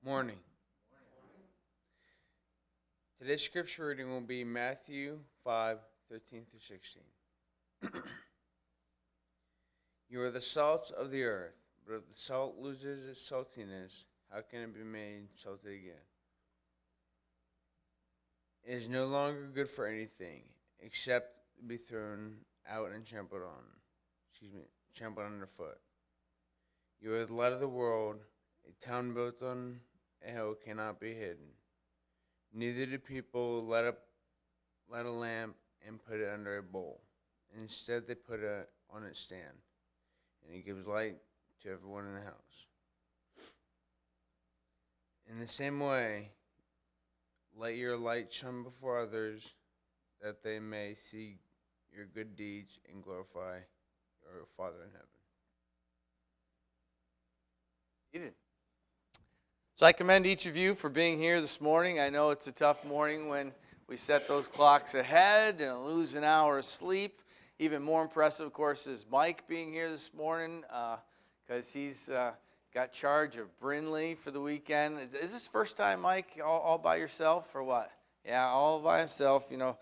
Morning. Today's scripture reading will be Matthew 5:13 through 16. You are the salt of the earth, but if the salt loses its saltiness, how can it be made salty again? It is no longer good for anything except to be thrown out and trampled underfoot. You are the light of the world. A town built on a hill cannot be hidden. Neither do people light a lamp and put it under a bowl. Instead, they put it on its stand, and it gives light to everyone in the house. In the same way, let your light shine before others, that they may see your good deeds and glorify your Father in heaven. So I commend each of you for being here this morning. I know it's a tough morning when we set those clocks ahead and lose an hour of sleep. Even more impressive, of course, is Mike being here this morning because he's got charge of Brinley for the weekend. Is this first time, Mike, all by yourself or what? Yeah, all by himself. You know,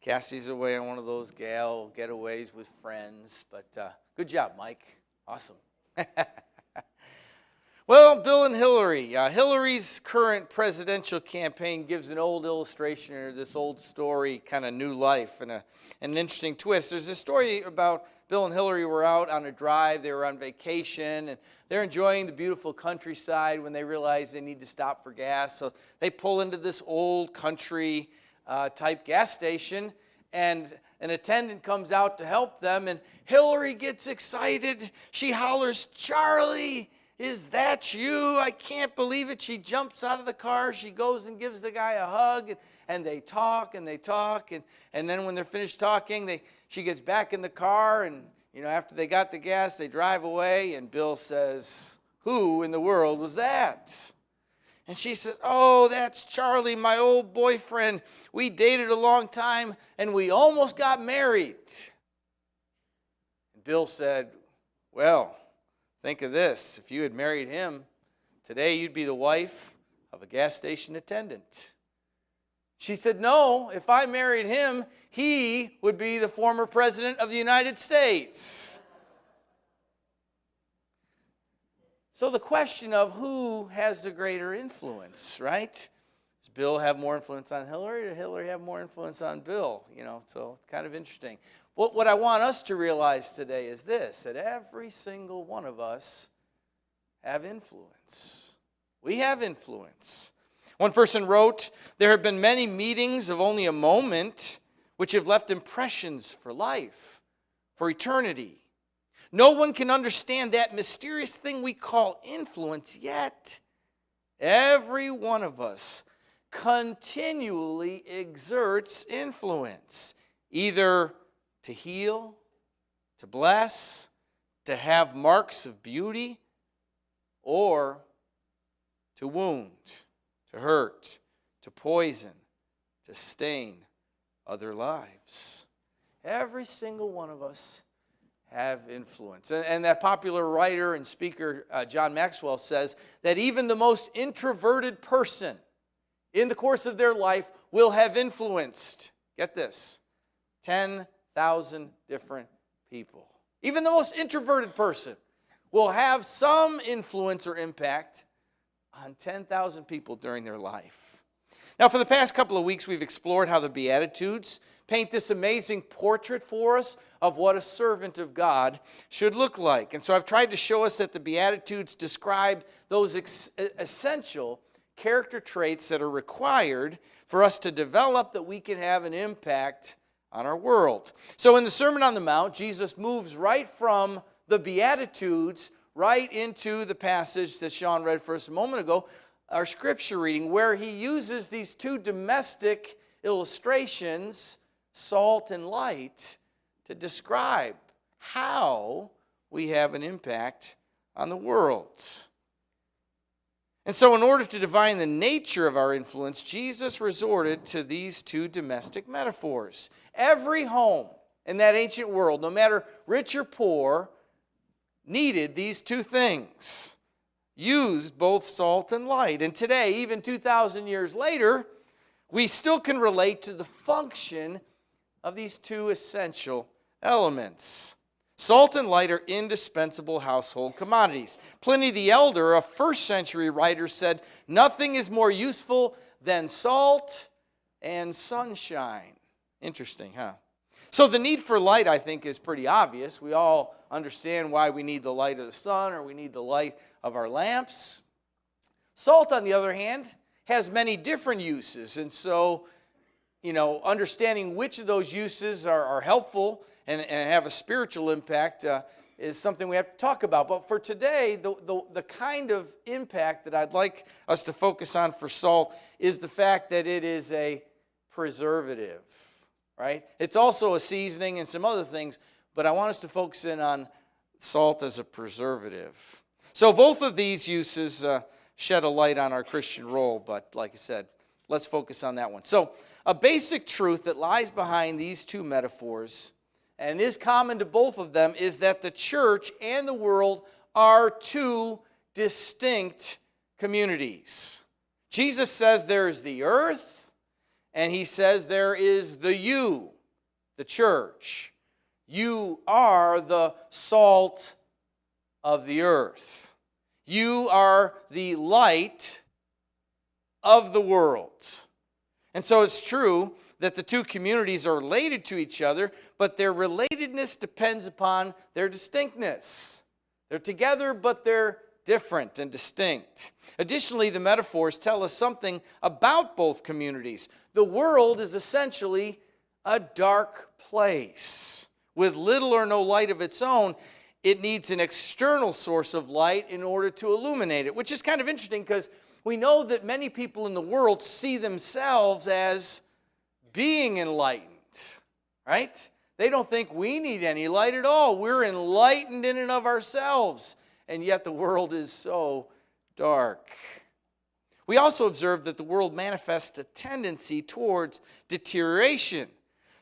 Cassie's away on one of those gal getaways with friends. But good job, Mike. Awesome. Well, Bill and Hillary. Hillary's current presidential campaign gives an old illustration of this old story, kind of new life and an interesting twist. There's a story about Bill and Hillary were out on a drive. They were on vacation, and they're enjoying the beautiful countryside when they realize they need to stop for gas. So they pull into this old country type gas station, and an attendant comes out to help them, and Hillary gets excited. She hollers, "Charlie! Is that you? I can't believe it." She jumps out of the car. She goes and gives the guy a hug, and they talk, and then when they're finished talking, she gets back in the car, and after they got the gas, they drive away, and Bill says, "Who in the world was that?" And she says, "Oh, that's Charlie, my old boyfriend. We dated a long time, and we almost got married." And Bill said, "Well, think of this. If you had married him, today you'd be the wife of a gas station attendant." She said, "No, if I married him, he would be the former president of the United States." So the question of who has the greater influence, right? Does Bill have more influence on Hillary, or did Hillary have more influence on Bill? So it's kind of interesting. What I want us to realize today is this, that every single one of us have influence. We have influence. One person wrote, "There have been many meetings of only a moment which have left impressions for life, for eternity. No one can understand that mysterious thing we call influence, yet every one of us continually exerts influence, either to heal, to bless, to have marks of beauty, or to wound, to hurt, to poison, to stain other lives." Every single one of us have influence. And that popular writer and speaker, John Maxwell, says that even the most introverted person in the course of their life will have influenced, get this, 10,000 different people. Even the most introverted person will have some influence or impact on 10,000 people during their life. Now, for the past couple of weeks, we've explored how the Beatitudes paint this amazing portrait for us of what a servant of God should look like. And so I've tried to show us that the Beatitudes describe those essential character traits that are required for us to develop that we can have an impact on our world. So in the Sermon on the Mount, Jesus moves right from the Beatitudes right into the passage that Sean read for us a moment ago, our scripture reading, where he uses these two domestic illustrations, salt and light, to describe how we have an impact on the world. And so in order to define the nature of our influence, Jesus resorted to these two domestic metaphors. Every home in that ancient world, no matter rich or poor, needed these two things: used both salt and light. And today, even 2,000 years later, we still can relate to the function of these two essential elements. Salt and light are indispensable household commodities. Pliny the Elder, a first century writer, said, "Nothing is more useful than salt and sunshine." Interesting, huh? So the need for light, I think, is pretty obvious. We all understand why we need the light of the sun or we need the light of our lamps. Salt, on the other hand, has many different uses. And so, understanding which of those uses are helpful and have a spiritual impact is something we have to talk about. But for today, the kind of impact that I'd like us to focus on for salt is the fact that it is a preservative, right? It's also a seasoning and some other things, but I want us to focus in on salt as a preservative. So both of these uses shed a light on our Christian role, but like I said, let's focus on that one. So a basic truth that lies behind these two metaphors and is common to both of them is that the church and the world are two distinct communities. Jesus says there is the earth, and he says there is the you, the church. You are the salt of the earth. You are the light of the world. And so it's true that the two communities are related to each other, but their relatedness depends upon their distinctness. They're together, but they're different and distinct. Additionally, the metaphors tell us something about both communities. The world is essentially a dark place. With little or no light of its own, it needs an external source of light in order to illuminate it, which is kind of interesting because we know that many people in the world see themselves as being enlightened, right? They don't think we need any light at all. We're enlightened in and of ourselves, and yet the world is so dark. We also observe that the world manifests a tendency towards deterioration.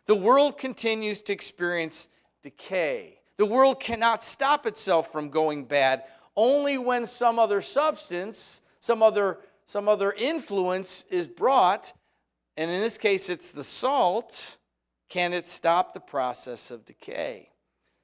The world continues to experience decay. The world cannot stop itself from going bad. Only when some other substance, some other influence is brought, and in this case it's the salt, can it stop the process of decay.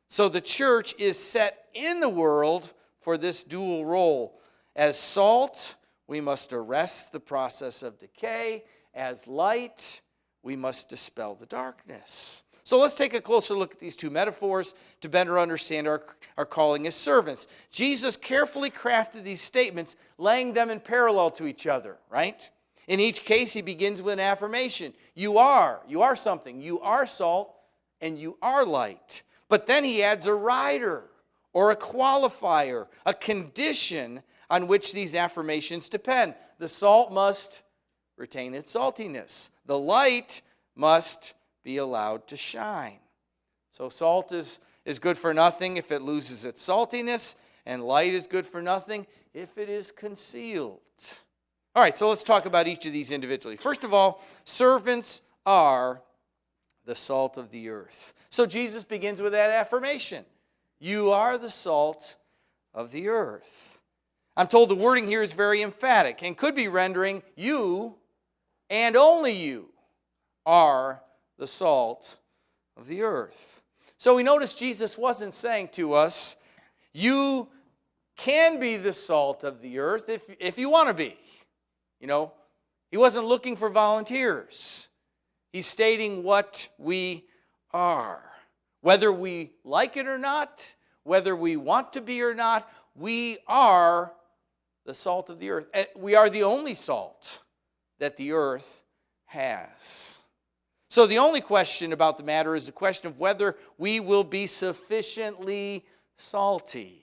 So the church is set in the world for this dual role. As salt, we must arrest the process of decay. As light, we must dispel the darkness. So let's take a closer look at these two metaphors to better understand our calling as servants. Jesus carefully crafted these statements, laying them in parallel to each other, right? In each case, he begins with an affirmation. You are something. You are salt and you are light. But then he adds a rider or a qualifier, a condition on which these affirmations depend. The salt must retain its saltiness. The light must be allowed to shine. So salt is good for nothing if it loses its saltiness, and light is good for nothing if it is concealed. All right, so let's talk about each of these individually. First of all, servants are the salt of the earth. So Jesus begins with that affirmation. You are the salt of the earth. I'm told the wording here is very emphatic and could be rendering you and only you are the salt of the earth. So we notice Jesus wasn't saying to us, you can be the salt of the earth if you want to be. He wasn't looking for volunteers. He's stating what we are. Whether we like it or not, whether we want to be or not, we are the salt of the earth. We are the only salt that the earth has. So the only question about the matter is the question of whether we will be sufficiently salty.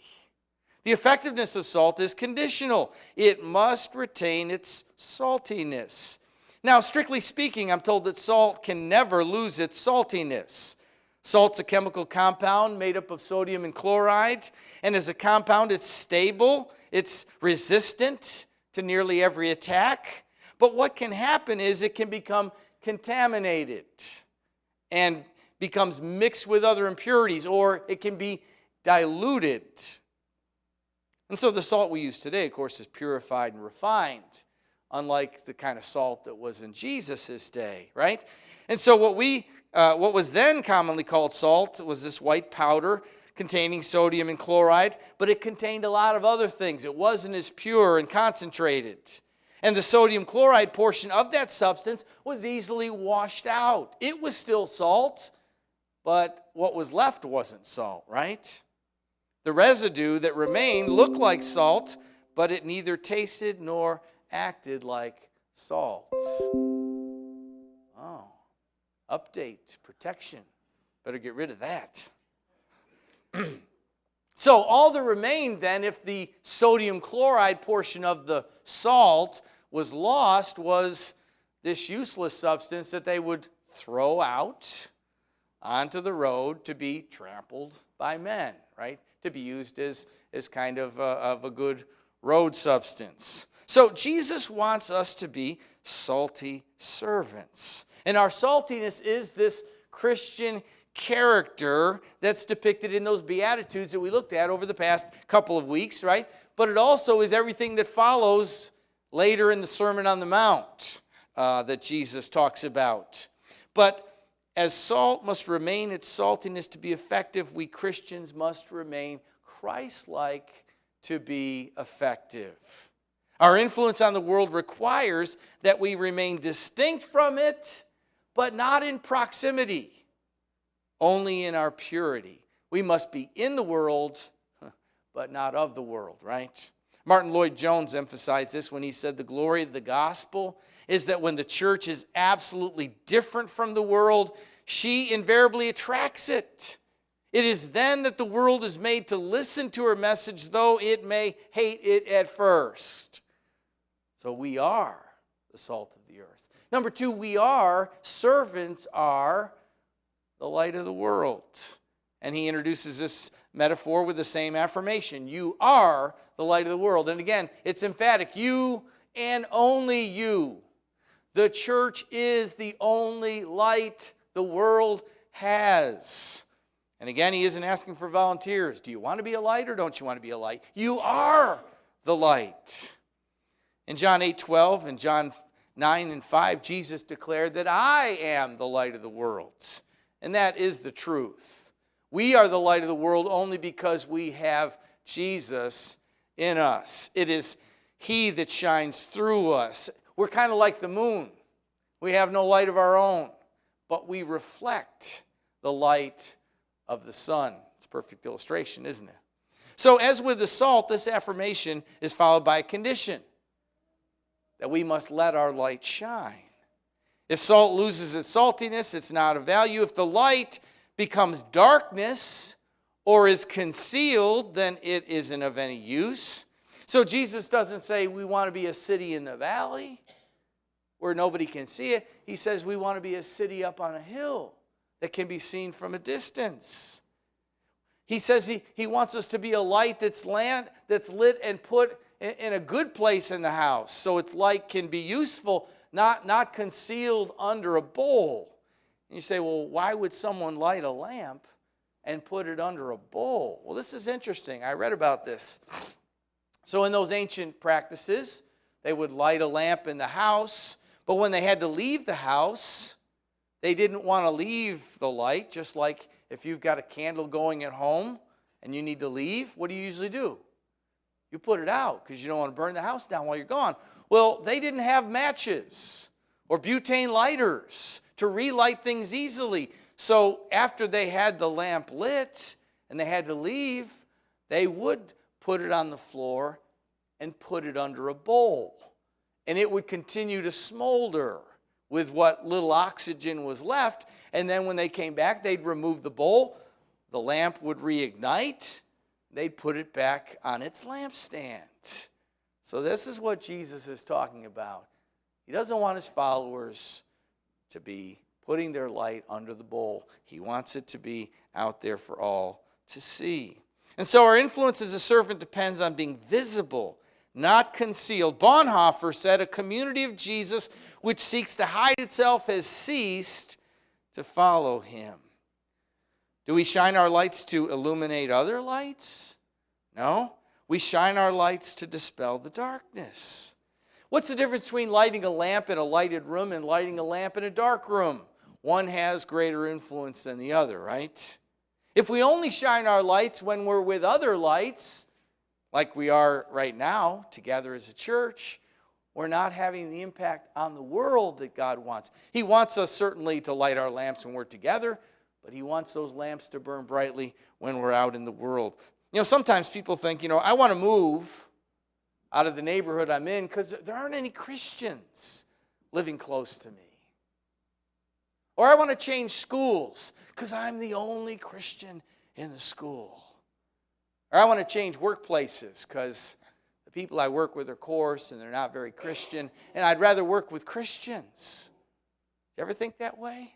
The effectiveness of salt is conditional. It must retain its saltiness. Now, strictly speaking, I'm told that salt can never lose its saltiness. Salt's a chemical compound made up of sodium and chloride, and as a compound, it's stable, it's resistant to nearly every attack. But what can happen is it can become contaminated and becomes mixed with other impurities, or it can be diluted. And so the salt we use today, of course, is purified and refined, unlike the kind of salt that was in Jesus' day, right? And so what was then commonly called salt was this white powder containing sodium and chloride, but it contained a lot of other things. It wasn't as pure and concentrated. And the sodium chloride portion of that substance was easily washed out. It was still salt, but what was left wasn't salt, right? The residue that remained looked like salt, but it neither tasted nor acted like salt. Oh, update, protection. Better get rid of that. So all that remained then, if the sodium chloride portion of the salt was lost, was this useless substance that they would throw out onto the road to be trampled by men, right? To be used as kind of a good road substance. So Jesus wants us to be salty servants. And our saltiness is this Christian character that's depicted in those Beatitudes that we looked at over the past couple of weeks, right? But it also is everything that follows later in the Sermon on the Mount that Jesus talks about. But as salt must remain its saltiness to be effective, we Christians must remain Christ-like to be effective. Our influence on the world requires that we remain distinct from it, but not in proximity, only in our purity. We must be in the world, but not of the world, right? Martin Lloyd-Jones emphasized this when he said the glory of the gospel is that when the church is absolutely different from the world, she invariably attracts it. It is then that the world is made to listen to her message, though it may hate it at first. So we are the salt of the earth. Number two, servants are the light of the world. And he introduces this metaphor with the same affirmation. You are the light of the world. And again, it's emphatic. You and only you. The church is the only light the world has. And again, he isn't asking for volunteers. Do you want to be a light or don't you want to be a light? You are the light. In John 8:12 and John 9:5, Jesus declared that I am the light of the world. And that is the truth. We are the light of the world only because we have Jesus in us. It is He that shines through us. We're kind of like the moon. We have no light of our own, but we reflect the light of the sun. It's a perfect illustration, isn't it? So as with the salt, this affirmation is followed by a condition, that we must let our light shine. If salt loses its saltiness, it's not of value. If the light becomes darkness or is concealed, then it isn't of any use. So Jesus doesn't say we want to be a city in the valley where nobody can see it. He says we want to be a city up on a hill that can be seen from a distance. He says he wants us to be a light that's lit and put in a good place in the house so its light can be useful, not concealed under a bowl. And you say, well, why would someone light a lamp and put it under a bowl? Well, this is interesting. I read about this. So in those ancient practices, they would light a lamp in the house, but when they had to leave the house, they didn't want to leave the light, just like if you've got a candle going at home and you need to leave, what do you usually do? You put it out because you don't want to burn the house down while you're gone. Well, they didn't have matches or butane lighters to relight things easily. So after they had the lamp lit and they had to leave, they would put it on the floor and put it under a bowl. And it would continue to smolder with what little oxygen was left. And then when they came back, they'd remove the bowl. The lamp would reignite. They'd put it back on its lampstand. So this is what Jesus is talking about. He doesn't want his followers to be putting their light under the bowl. He wants it to be out there for all to see. And so our influence as a servant depends on being visible, not concealed. Bonhoeffer said, a community of Jesus which seeks to hide itself has ceased to follow him. Do we shine our lights to illuminate other lights? No. We shine our lights to dispel the darkness. What's the difference between lighting a lamp in a lighted room and lighting a lamp in a dark room? One has greater influence than the other, right? If we only shine our lights when we're with other lights, like we are right now together as a church, we're not having the impact on the world that God wants. He wants us certainly to light our lamps when we're together, but He wants those lamps to burn brightly when we're out in the world. Sometimes people think, I want to move out of the neighborhood I'm in because there aren't any Christians living close to me. Or I want to change schools because I'm the only Christian in the school. Or I want to change workplaces because the people I work with are coarse and they're not very Christian, and I'd rather work with Christians. Do you ever think that way?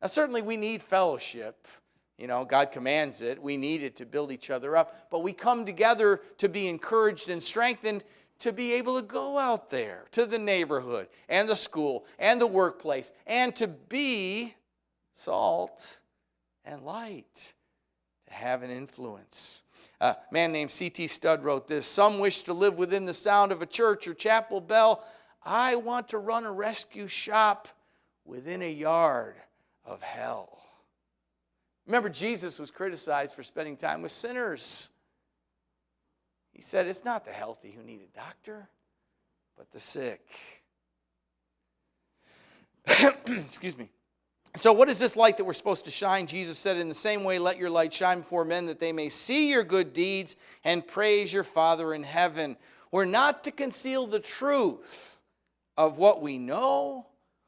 Now, certainly we need fellowship. God commands it. We need it to build each other up. But we come together to be encouraged and strengthened to be able to go out there to the neighborhood and the school and the workplace and to be salt and light, to have an influence. A man named C.T. Studd wrote this: "Some wish to live within the sound of a church or chapel bell. I want to run a rescue shop within a yard of hell." Remember, Jesus was criticized for spending time with sinners. He said, it's not the healthy who need a doctor, but the sick. Excuse me. So what is this light that we're supposed to shine? Jesus said, in the same way, let your light shine before men that they may see your good deeds and praise your Father in heaven. We're not to conceal the truth of what we know,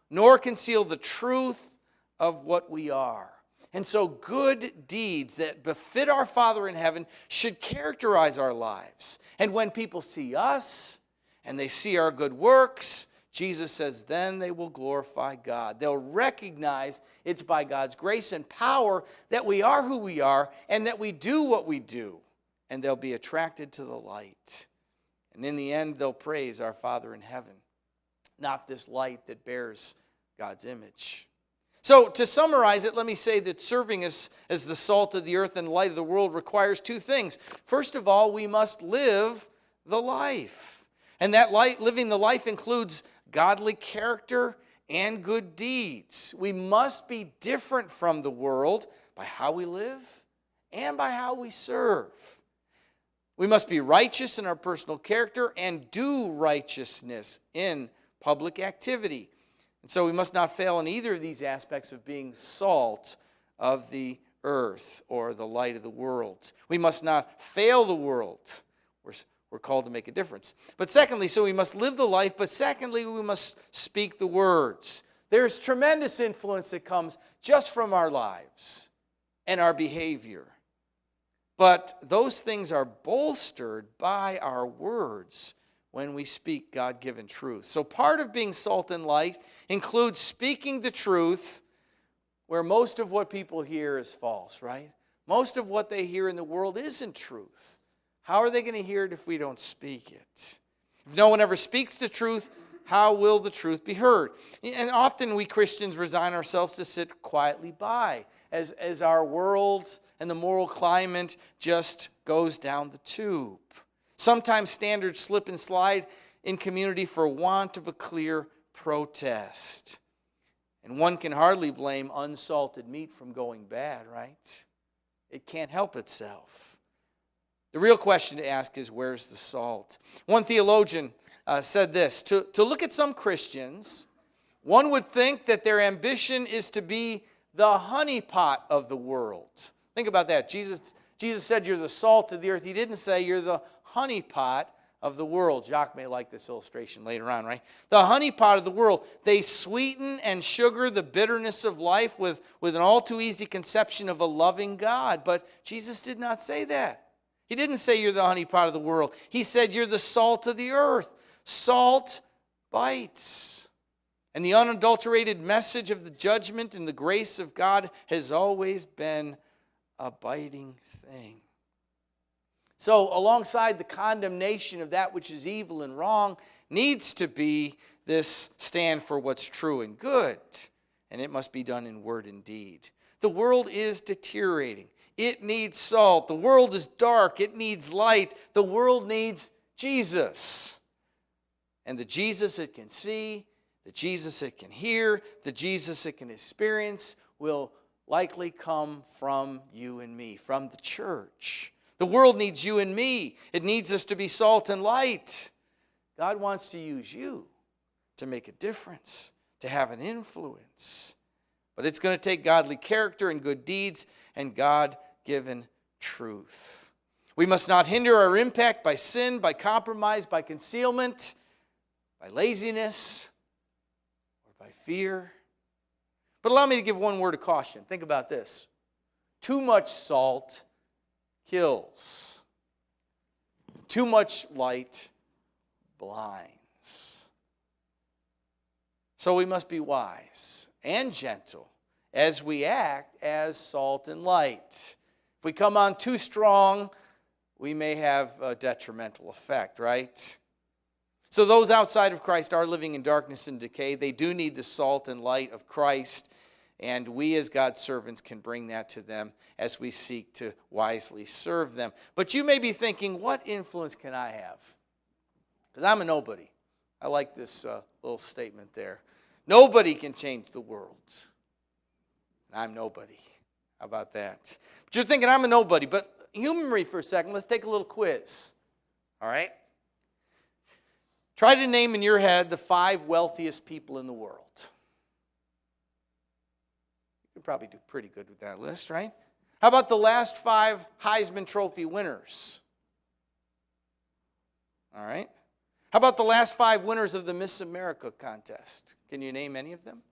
nor conceal the truth of what we are. And so good deeds that befit our Father in heaven should characterize our lives. And when people see us and they see our good works, Jesus says, then they will glorify God. They'll recognize it's by God's grace and power that we are who we are and that we do what we do. And they'll be attracted to the light. And in the end, they'll praise our Father in heaven, not this light that bears God's image. So to summarize it, let me say that serving as the salt of the earth and light of the world requires two things. First of all, we must live the life. And that living the life includes godly character and good deeds. We must be different from the world by how we live and by how we serve. We must be righteous in our personal character and do righteousness in public activity. And so we must not fail in either of these aspects of being salt of the earth or the light of the world. We must not fail the world. We're called to make a difference. But secondly, so we must live the life, but secondly, we must speak the words. There's tremendous influence that comes just from our lives and our behavior. But those things are bolstered by our words when we speak God-given truth. So part of being salt and light includes speaking the truth where most of what people hear is false, right? Most of what they hear in the world isn't truth. How are they going to hear it if we don't speak it? If no one ever speaks the truth, how will the truth be heard? And often we Christians resign ourselves to sit quietly by as our world and the moral climate just goes down the tube. Sometimes standards slip and slide in community for want of a clear protest. And one can hardly blame unsalted meat from going bad, right? It can't help itself. The real question to ask is, where's the salt? One theologian said this: to look at some Christians, one would think that their ambition is to be the honeypot of the world. Think about that. Jesus said you're the salt of the earth. He didn't say you're the honeypot of the world. Jacques may like this illustration later on, right? The honeypot of the world. They sweeten and sugar the bitterness of life with an all too easy conception of a loving God. But Jesus did not say that. He didn't say you're the honeypot of the world. He said you're the salt of the earth. Salt bites. And the unadulterated message of the judgment and the grace of God has always been a biting thing. So alongside the condemnation of that which is evil and wrong needs to be this stand for what's true and good. And it must be done in word and deed. The world is deteriorating. it needs salt. The world is dark, it needs light. The world needs Jesus. And the Jesus it can see, the Jesus it can hear, the Jesus it can experience will likely come from you and me, from the church. The world needs you and me. It needs us to be salt and light. God wants to use you to make a difference, to have an influence. But it's going to take godly character and good deeds and God-given truth. We must not hinder our impact by sin, by compromise, by concealment, by laziness, or by fear. But allow me to give one word of caution. Think about this. Too much salt kills. Too much light blinds. So we must be wise and gentle as we act as salt and light. If we come on too strong, we may have a detrimental effect, right? So those outside of Christ are living in darkness and decay. They do need the salt and light of Christ, and we as God's servants can bring that to them as we seek to wisely serve them. But you may be thinking, what influence can I have? Because I'm a nobody. I like this little statement there. Nobody can change the world. I'm nobody. How about that? But you're thinking, I'm a nobody. But humor me for a second. Let's take a little quiz. All right? Try to name in your head the 5 wealthiest people in the world. You could probably do pretty good with that list, right? How about the last 5 Heisman Trophy winners? All right? How about the last 5 winners of the Miss America contest? Can you name any of them?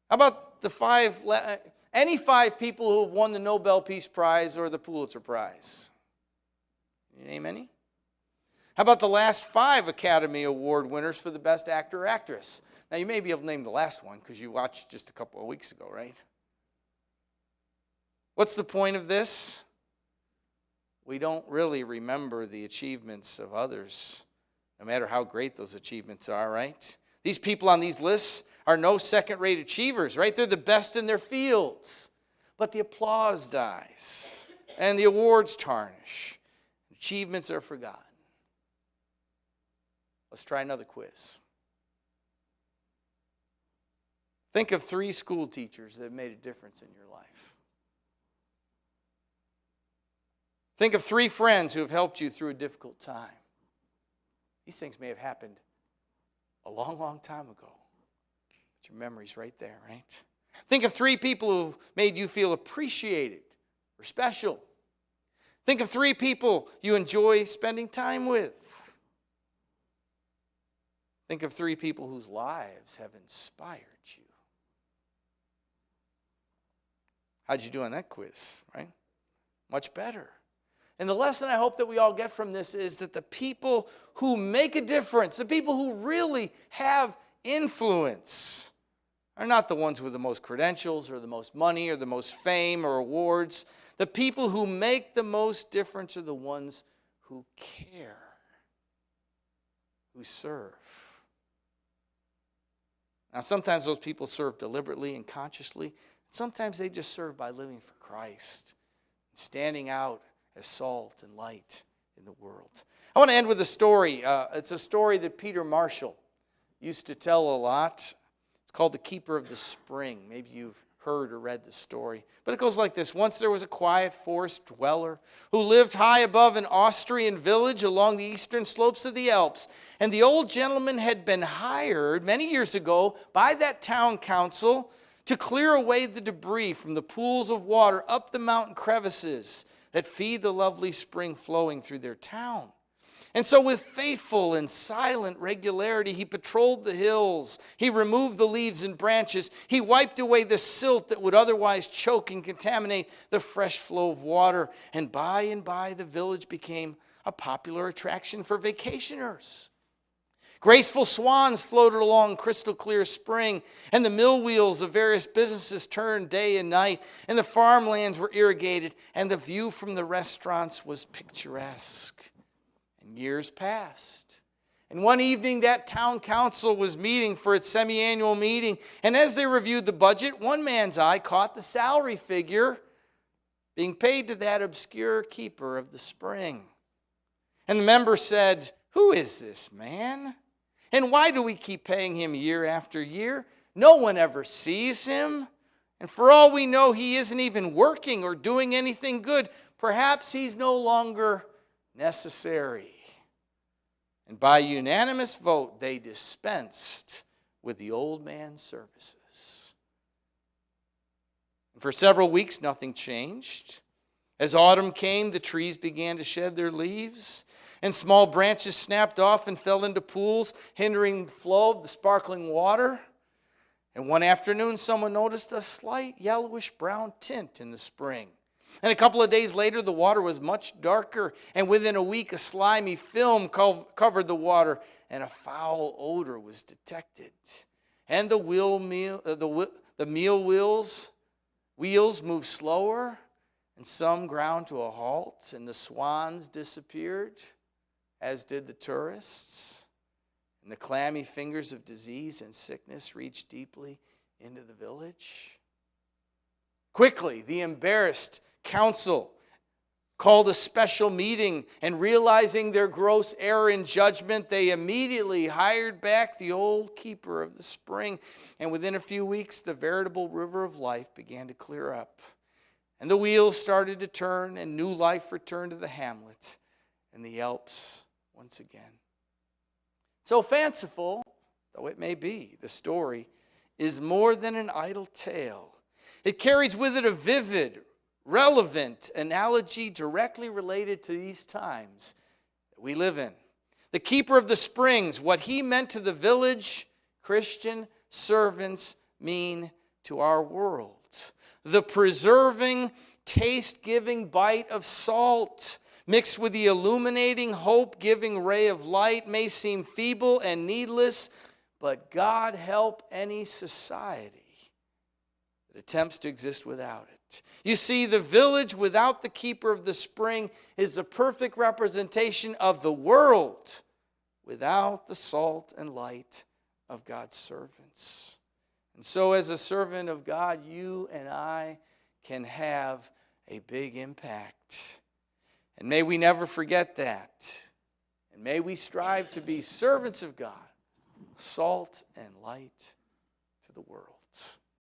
How about the any 5 people who have won the Nobel Peace Prize or the Pulitzer Prize? Can you name any? How about the last 5 Academy Award winners for the Best Actor or Actress? Now, you may be able to name the last one because you watched just a couple of weeks ago, right? What's the point of this? We don't really remember the achievements of others, no matter how great those achievements are, right? These people on these lists are no second-rate achievers, right? They're the best in their fields. But the applause dies, and the awards tarnish. Achievements are forgotten. Let's try another quiz. Think of 3 school teachers that have made a difference in your life. Think of 3 friends who have helped you through a difficult time. These things may have happened a long, long time ago. But your memory's right there, right? Think of 3 people who've made you feel appreciated or special. Think of 3 people you enjoy spending time with. Think of 3 people whose lives have inspired you. How'd you do on that quiz, right? Much better. And the lesson I hope that we all get from this is that the people who make a difference, the people who really have influence, are not the ones with the most credentials or the most money or the most fame or awards. The people who make the most difference are the ones who care, who serve. Now, sometimes those people serve deliberately and consciously. Sometimes they just serve by living for Christ, standing out as salt and light in the world. I want to end with a story. It's a story that Peter Marshall used to tell a lot. It's called The Keeper of the Spring. Maybe you've heard or read the story. But it goes like this. Once there was a quiet forest dweller who lived high above an Austrian village along the eastern slopes of the Alps. And the old gentleman had been hired many years ago by that town council to clear away the debris from the pools of water up the mountain crevices that feed the lovely spring flowing through their town. And so with faithful and silent regularity, he patrolled the hills. He removed the leaves and branches. He wiped away the silt that would otherwise choke and contaminate the fresh flow of water. And by, the village became a popular attraction for vacationers. Graceful swans floated along crystal clear spring, and the mill wheels of various businesses turned day and night, and the farmlands were irrigated, and the view from the restaurants was picturesque. And years passed, And one evening, that town council was meeting for its semi-annual meeting. And as they reviewed the budget, one man's eye caught the salary figure being paid to that obscure keeper of the spring. And the member said, "Who is this man? And why do we keep paying him year after year? No one ever sees him. And for all we know, he isn't even working or doing anything good. Perhaps he's no longer necessary." And by unanimous vote, they dispensed with the old man's services. And for several weeks, nothing changed. As autumn came, the trees began to shed their leaves, and small branches snapped off and fell into pools, hindering the flow of the sparkling water. And one afternoon, someone noticed a slight yellowish-brown tint in the spring. And a couple of days later, the water was much darker, and within a week, a slimy film covered the water, and a foul odor was detected. And the meal wheels moved slower, and some ground to a halt, and the swans disappeared, as did the tourists. And the clammy fingers of disease and sickness reached deeply into the village. Quickly, the embarrassed council called a special meeting, and realizing their gross error in judgment, they immediately hired back the old keeper of the spring. And within a few weeks, the veritable river of life began to clear up. And the wheels started to turn, and new life returned to the hamlet and the Alps once again. So fanciful though it may be, the story is more than an idle tale. It carries with it a vivid, relevant analogy directly related to these times that we live in. The keeper of the springs, what he meant to the village, Christian servants mean to our world. The preserving, taste-giving bite of salt mixed with the illuminating, hope-giving ray of light may seem feeble and needless, but God help any society that attempts to exist without it. You see, the village without the keeper of the spring is the perfect representation of the world without the salt and light of God's servants. And so as a servant of God, you and I can have a big impact. And may we never forget that. And may we strive to be servants of God, salt and light to the world.